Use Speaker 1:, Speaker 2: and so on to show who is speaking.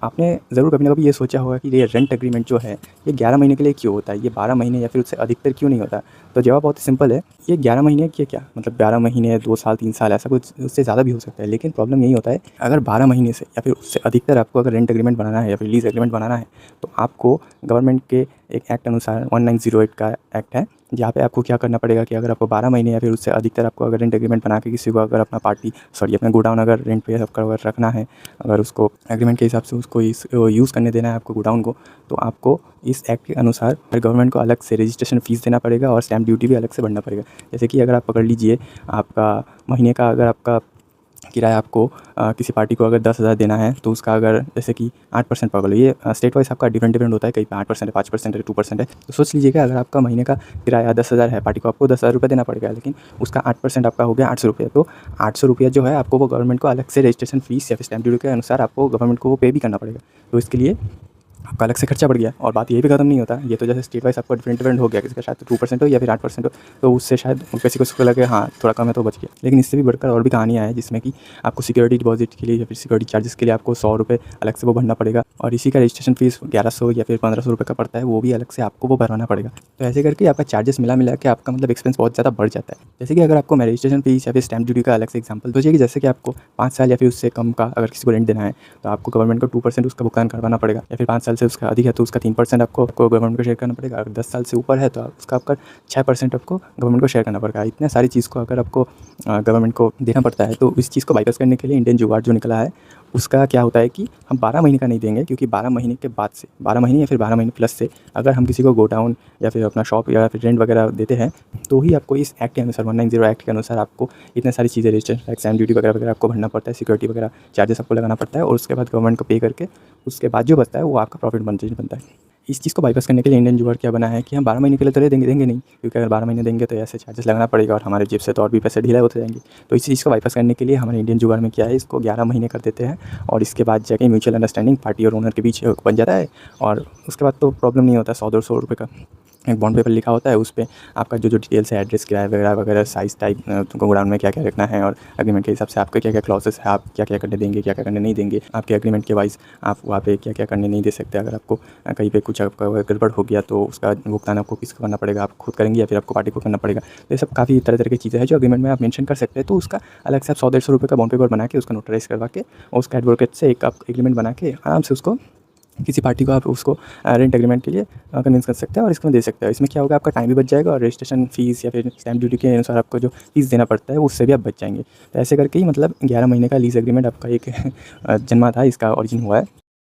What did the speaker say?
Speaker 1: आपने ज़रूर कभी ना कभी ये सोचा होगा कि ये रेंट एग्रीमेंट जो है, ये 11 महीने के लिए क्यों होता है? ये 12 महीने या फिर उससे अधिकतर क्यों नहीं होता? तो जवाब बहुत ही सिंपल है, ये 11 महीने के क्या मतलब 11 महीने, 2 साल, 3 साल ऐसा कुछ उससे ज़्यादा भी हो सकता है। लेकिन प्रॉब्लम यही होता है, अगर 12 महीने से या फिर उससे अधिकतर आपको अगर रेंट एग्रीमेंट बनाना है या फिर लीज़ एग्रीमेंट बनाना है, तो आपको गवर्नमेंट के एक एक्ट अनुसार 1908 का एक्ट है, जहाँ पे आपको क्या करना पड़ेगा कि अगर आपको 12 महीने या फिर उससे अधिकतर आपको अगर रेंट एग्रीमेंट बना के किसी को अगर अपना गोडाउन अगर रेंट पे आपका अगर रखना है, अगर उसको एग्रीमेंट के हिसाब से उसको यूज़ करने देना है आपको गोडाउन को, तो आपको इस एक्ट के अनुसार गवर्नमेंट को अलग से रजिस्ट्रेशन फ़ीस देना पड़ेगा और स्टैम्प ड्यूटी भी अलग से भरना पड़ेगा। जैसे कि अगर आप पकड़ लीजिए, आपका महीने का अगर आपका किराया आपको किसी पार्टी को अगर 10,000 देना है, तो उसका अगर जैसे कि 8% पकड़ लो, ये स्टेट वाइज़ आपका डिफरेंट होता है, कहीं पे 8% है, 5% है, 2% है। तो सोच लीजिएगा अगर आपका महीने का किराया 10,000 है, पार्टी को आपको 10,000 रुपये देना पड़ेगा, लेकिन उसका 8% आपका हो गया 800 रुपये। तो 800 रुपया जो है आपको वो गवर्नमेंट को अलग से रजिस्ट्रेशन फ़ीस या फिर स्टैम्प ड्यूटी के अनुसार आपको गवर्नमेंट को वो पे भी करना पड़ेगा। तो इसके लिए आपका अलग से खर्चा बढ़ गया। और बात ये भी खत्म नहीं होता, ये तो जैसे स्टेट वाइज़ आपका डिफरेंट हो गया, किसी का शायद 2% हो या फिर 8% हो, तो उससे शायद किसी को उसको लगे हाँ थोड़ा कम है तो बच गया। लेकिन इससे भी बढ़कर और भी कहानियाँ हैं, जिसमें कि आपको सिक्योरिटी डिपॉजिट के लिए या फिर सिक्योरिटी चार्जेस के लिए आपको 100 रुपये अलग से वो भरना पड़ेगा, और इसी का रजिस्ट्रेशन फ़ीस 1100 या फिर 1500 रुपये का पड़ता है, वो भी अलग से आपको वो भरवाना पड़ेगा। तो ऐसे करके आपका चार्जेस मिला के आपका मतलब एक्सपेंस बहुत ज़्यादा बढ़ जाता है। जैसे कि अगर आपको मैं रजिस्ट्रेशन फ़ीस या फिर स्टैम्प ड्यूटी का अलग से एग्जाम्पल दो, कि जैसे कि आपको 5 साल या फिर उससे कम का अगर किसी को रेंट देना है, तो आपको गवर्नमेंट को 2% उसका भुगतान करवाना पड़ेगा, या फिर 5 साल से उसका अधिक है तो उसका 3% आपको गवर्नमेंट को शेयर करना पड़ेगा। अगर 10 साल से ऊपर है तो उसका आपका 6% आपको गवर्नमेंट को शेयर करना पड़ेगा। इतने सारी चीज़ को अगर आपको गवर्नमेंट को देना पड़ता है, तो इस चीज़ को बाईपास करने के लिए इंडियन जुगाड़ जो निकला है, उसका क्या होता है कि हम 12 महीने का नहीं देंगे, क्योंकि 12 महीने के बाद से 12 महीने या फिर 12 महीने प्लस से अगर हम किसी को गोडाउन या फिर अपना शॉप या फिर रेंट वगैरह देते हैं, तो ही आपको इस एक्ट के अनुसार 190 एक्ट के अनुसार आपको इतने सारी चीज़ें रजिस्ट्रेशन टैक्स, स्टैम्प ड्यूटी वगैरह आपको भरना पड़ता है, सिक्योरिटी वगैरह चार्जेस आपको लगाना पड़ता है, और उसके बाद गवर्नमेंट को पे करके उसके बाद जो बचता है वो आपका प्रॉफिट बनता है। इस चीज़ को बाईपास करने के लिए इंडियन जुगाड़ क्या बना है कि हम 12 महीने के लिए तो देंगे नहीं, क्योंकि अगर 12 महीने देंगे तो ऐसे चार्जेस लगना पड़ेगा और हमारे जेब से तो और भी पैसे ढीला होते जाएंगे। तो इस चीज़ को बाईपास करने के लिए हमारे इंडियन जुगाड़ में क्या है, इसको 11 महीने कर देते हैं, और इसके बाद जाके म्यूचुअल अंडरस्टैंडिंग पार्टी और ओनर के बीच बन जाता है, और उसके बाद तो प्रॉब्लम नहीं होता। 100-200 रुपये का एक बॉन्ड पेपर लिखा होता है, उस पे आपका जो डिटेल्स है, एड्रेस, किराया वगैरह, साइज़ टाइप, गोडाउन में क्या क्या रखना है, और एग्रीमेंट के हिसाब से आपके क्या क्या क्लॉजेस है, आप क्या क्या करने देंगे, क्या क्या करने नहीं देंगे, आपके एग्रीमेंट के वाइज आप वहाँ पे क्या क्या करने नहीं दे सकते। अगर आपको कहीं पे कुछ आपका गड़बड़ हो गया तो उसका भुगतान आपको किसको करना पड़ेगा, आप खुद करेंगे या फिर आपको पार्टी को करना पड़ेगा। तो ये सब काफ़ी तरह की चीज़ें हैं जो एग्रीमेंट में आप मेंशन कर सकते हैं। तो उसका अलग से आप 100-150 रुपये का बॉन्ड पेपर बना के उसका नोटराइज़ करवा के और उसका एडवोकेट से एक आप एग्रीमेंट बना के आराम से उसको किसी पार्टी को आप उसको रेंट एग्रीमेंट के लिए कन्विंस कर सकते हैं और इसको दे सकते हैं। इसमें क्या होगा, आपका टाइम भी बच जाएगा, और रजिस्ट्रेशन फ़ीस या फिर स्टैम्प ड्यूटी के अनुसार आपको जो फ़ीस देना पड़ता है उससे भी आप बच जाएंगे। तो ऐसे करके ही मतलब 11 महीने का लीज़ एग्रीमेंट आपका एक जन्मा था, इसका ओरिजिन हुआ है।